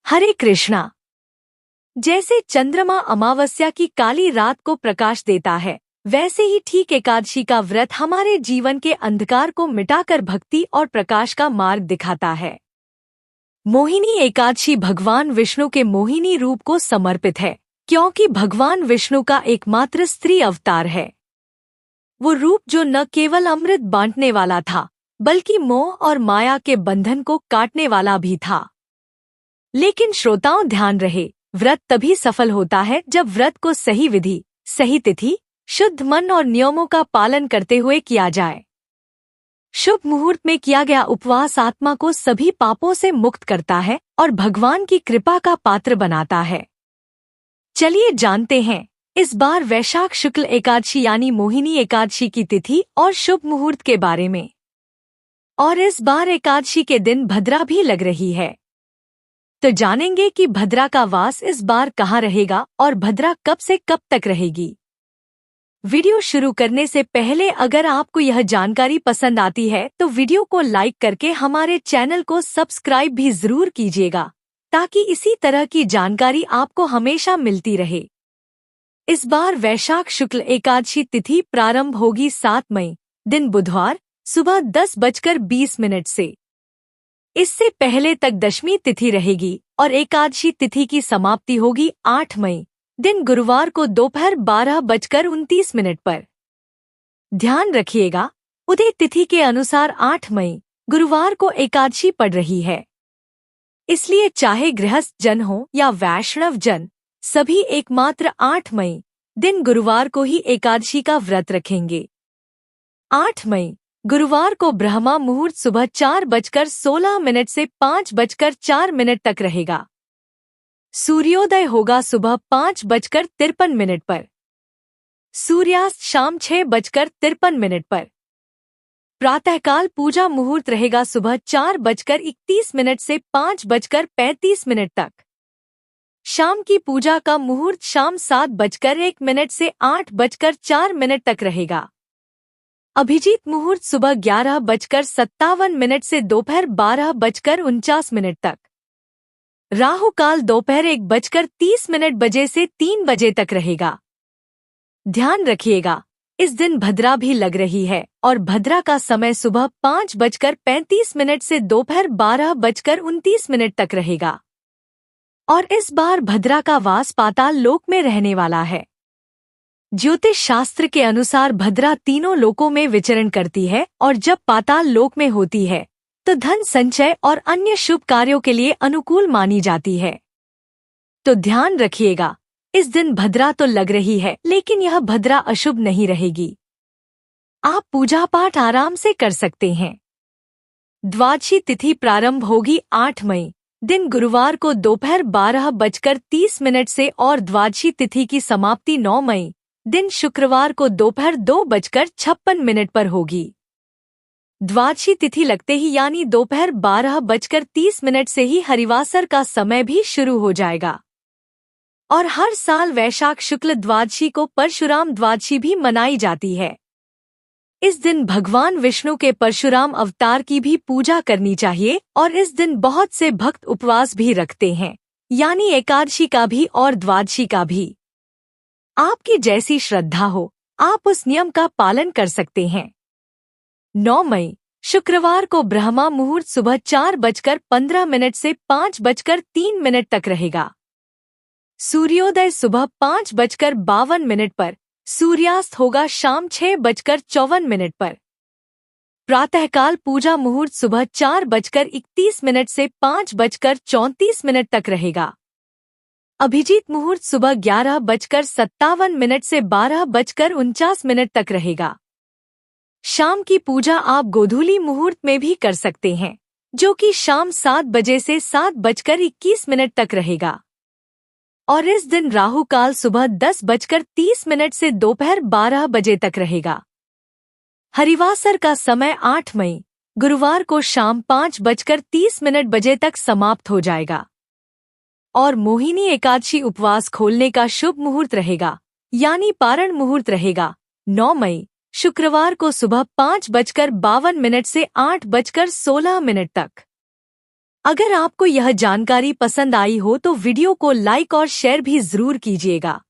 हरे कृष्णा। जैसे चंद्रमा अमावस्या की काली रात को प्रकाश देता है, वैसे ही ठीक एकादशी का व्रत हमारे जीवन के अंधकार को मिटाकर भक्ति और प्रकाश का मार्ग दिखाता है। मोहिनी एकादशी भगवान विष्णु के मोहिनी रूप को समर्पित है, क्योंकि भगवान विष्णु का एकमात्र स्त्री अवतार है। वो रूप जो न केवल अमृत बांटने वाला था, बल्कि मोह और माया के बंधन को काटने वाला भी था। लेकिन श्रोताओं, ध्यान रहे, व्रत तभी सफल होता है जब व्रत को सही विधि, सही तिथि, शुद्ध मन और नियमों का पालन करते हुए किया जाए। शुभ मुहूर्त में किया गया उपवास आत्मा को सभी पापों से मुक्त करता है और भगवान की कृपा का पात्र बनाता है। चलिए जानते हैं इस बार वैशाख शुक्ल एकादशी यानी मोहिनी एकादशी की तिथि और शुभ मुहूर्त के बारे में। और इस बार एकादशी के दिन भद्रा भी लग रही है, तो जानेंगे कि भद्रा का वास इस बार कहाँ रहेगा और भद्रा कब से कब तक रहेगी। वीडियो शुरू करने से पहले अगर आपको यह जानकारी पसंद आती है तो वीडियो को लाइक करके हमारे चैनल को सब्सक्राइब भी जरूर कीजिएगा, ताकि इसी तरह की जानकारी आपको हमेशा मिलती रहे। इस बार वैशाख शुक्ल एकादशी तिथि प्रारंभ होगी 7 मई, दिन बुधवार, सुबह 10:20 से। इससे पहले तक दशमी तिथि रहेगी और एकादशी तिथि की समाप्ति होगी 8 मई, दिन गुरुवार को दोपहर 12:29 पर। ध्यान रखिएगा, उदय तिथि के अनुसार 8 मई गुरुवार को एकादशी पड़ रही है। इसलिए चाहे गृहस्थ जन हो या वैष्णव जन, सभी एकमात्र 8 मई, दिन गुरुवार को ही एकादशी का व्रत रखेंगे। 8 मई गुरुवार को ब्रह्मा मुहूर्त सुबह 4:16 से 5:04 तक रहेगा। सूर्योदय होगा सुबह 5:53 पर। सूर्यास्त शाम 6:53 पर। प्रातःकाल पूजा मुहूर्त रहेगा सुबह 4:31 से 5:35 तक। शाम की पूजा का मुहूर्त शाम 7:01 से 8:04 तक रहेगा। अभिजीत मुहूर्त सुबह 11:57 से दोपहर 12:49 तक। राहु काल दोपहर 1:30 बजे से 3 बजे तक रहेगा। ध्यान रखिएगा, इस दिन भद्रा भी लग रही है और भद्रा का समय सुबह 5:35 से दोपहर 12:29 तक रहेगा। और इस बार भद्रा का वास पाताल लोक में रहने वाला है। ज्योतिष शास्त्र के अनुसार भद्रा तीनों लोकों में विचरण करती है और जब पाताल लोक में होती है तो धन संचय और अन्य शुभ कार्यों के लिए अनुकूल मानी जाती है। तो ध्यान रखिएगा, इस दिन भद्रा तो लग रही है, लेकिन यह भद्रा अशुभ नहीं रहेगी। आप पूजा पाठ आराम से कर सकते हैं। द्वादशी तिथि प्रारंभ होगी 8 मई, दिन गुरुवार को दोपहर 12:30 से और द्वादशी तिथि की समाप्ति 9 मई, दिन शुक्रवार को दोपहर 2:56 पर होगी। द्वादशी तिथि लगते ही यानी दोपहर 12:30 से ही हरिवासर का समय भी शुरू हो जाएगा। और हर साल वैशाख शुक्ल द्वादशी को परशुराम द्वादशी भी मनाई जाती है। इस दिन भगवान विष्णु के परशुराम अवतार की भी पूजा करनी चाहिए और इस दिन बहुत से भक्त उपवास भी रखते हैं, यानी एकादशी का भी और द्वादशी का भी। आपकी जैसी श्रद्धा हो, आप उस नियम का पालन कर सकते हैं। 9 मई शुक्रवार को ब्रह्मा मुहूर्त सुबह 4:15 से 5:03 तक रहेगा। सूर्योदय सुबह 5:52 पर। सूर्यास्त होगा शाम 6:54 पर। प्रातःकाल पूजा मुहूर्त सुबह 4:31 से 5:34 तक रहेगा। अभिजीत मुहूर्त सुबह 11:57 से 12:49 तक रहेगा। शाम की पूजा आप गोधूली मुहूर्त में भी कर सकते हैं, जो कि शाम 7 बजे से 7:21 तक रहेगा। और इस दिन राहु काल सुबह 10:30 से दोपहर 12 बजे तक रहेगा। हरिवासर का समय 8 मई गुरुवार को शाम 5:30 बजे तक समाप्त हो जाएगा। और मोहिनी एकादशी उपवास खोलने का शुभ मुहूर्त रहेगा, यानी पारण मुहूर्त रहेगा 9 मई शुक्रवार को सुबह 5:52 से 8:16 तक। अगर आपको यह जानकारी पसंद आई हो तो वीडियो को लाइक और शेयर भी जरूर कीजिएगा।